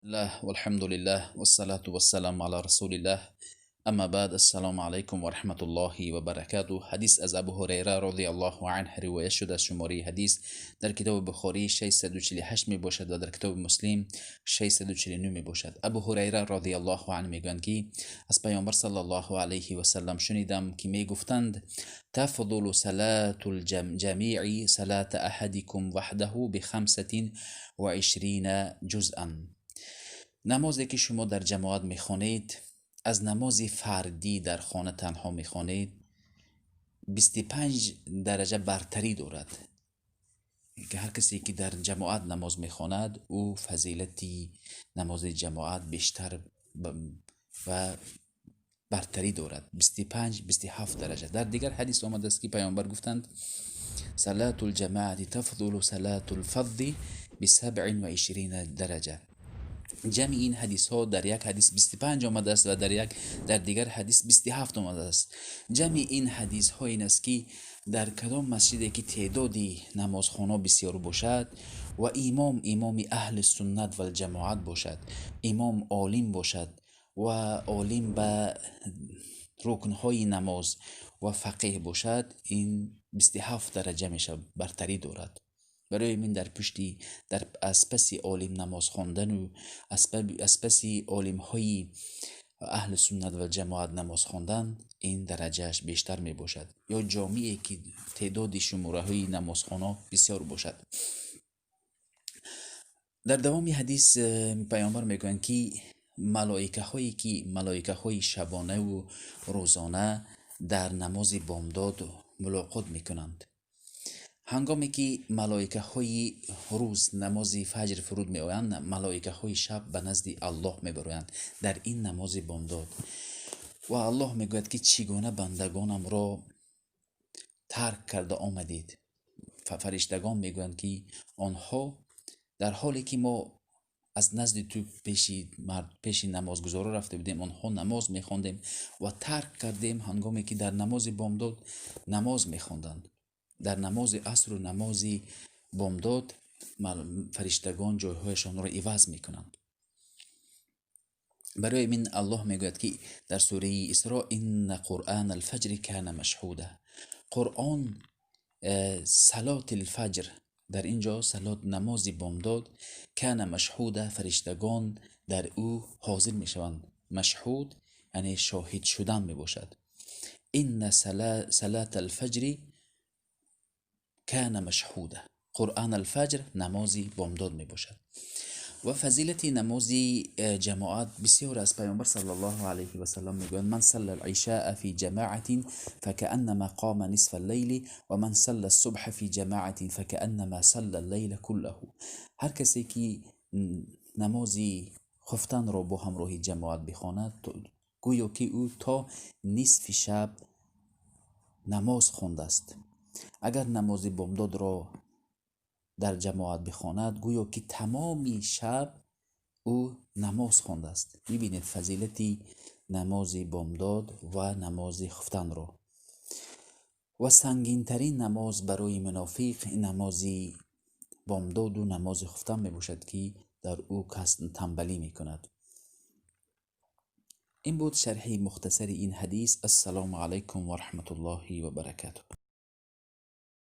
الله والحمد لله والصلاة والسلام على رسول الله. اما بعد، السلام علیکم و رحمت الله و برکاته. حدیث از ابو هریره رضی الله عنه روایت شده از شماره حدیث در کتاب بخاری 648 می باشد و در کتاب مسلم 649 می باشد. ابو هریره رضی الله عنه میگویند که از پیامبر صلی الله علیه و سلم شنیدم که می گفتند: تفضل صلاة الجمیع صلاة احدکم وحده ب25 جزءا. نمازی که شما در جماعت میخوانید از نماز فردی در خانه تنها میخوانید 25 درجه برتری دارد، که هر کسی که در جماعت نماز میخواند او فضیلتی نماز جماعت بیشتر و برتری دارد. 25-27 درجه. در دیگر حدیث آمده است که پیامبر گفتند: صلاة الجماعة تفضل صلاة الفض ب27 درجه. جمع این حدیث ها در یک حدیث 25 آمده است و در دیگر حدیث 27 آمده است. جمع این حدیث ها این است که در کدام مسجدی که تعدادی نمازخوانان بسیار باشد و امام اهل سنت و الجماعت باشد، امام عالم باشد و عالم به رکنهای نماز و فقیه باشد، این 27 درجه میشه برتری دارد. برای من در از پس عالم نماز خواندن و از پس عالم های اهل سنت و جماعت نماز خواندن این درجهش بیشتر می باشد، یا جامعه که تعداد شماره های نمازخوانا بسیار باشد. در دوام حدیث پیامبر میگویند که ملائکه های شبانه و روزانه در نماز بامداد ملاقات میکنند. هنگامی که ملائکه های روز نماز فجر فرود می آیند، ملائکه های شب به نزد الله می برویند در این نماز بامداد و الله می گوید که چگونه بندگانم را ترک کرده آمدید. فرشتگان می گویند که آنها در حالی که ما از نزد تو پیش نمازگزارا رفته بودیم، آنها نماز می خواندیم و ترک کردیم. هنگامی که در نماز بامداد نماز می خواندند، در نماز عصر و نماز بامداد فرشتگان جایهایشان را عوض میکنند. برای من الله میگوید که در سوره اسراء: ان قرآن الفجر کان مشهودا. قرآن صلات الفجر، در اینجا صلات نماز بامداد، کان مشهودا، فرشتگان در او حاضر میشوند. مشهود یعنی شاهد شدن میباشد. ان صلات الفجر کان مشهودا. قرآن الفجر نمازی بامداد می باشد. و فضیلت نمازی جماعت بسیار از پیامبر صلی الله علیه و سلم میگویند: من صلی العشاء فی جماعت فکأنما قام نصف اللیل و من صلی الصبح فی جماعت فکأنما صلی اللیل كله. هر کسی که نمازی خفتن را با همراهی جماعت بخواند گویا که او تا نصف شب نماز خوانده است. اگر نماز بامداد را در جماعت بخواند گویا که تمامی شب او نماز خوانده است. میبینید فضیلتی نماز بامداد و نماز خفتن را. و سنگین ترین نماز برای منافق نماز بامداد و نماز خفتن میباشد که در او کس تنبلی میکند. این بود شرح مختصر این حدیث. السلام علیکم و رحمت الله و برکاته.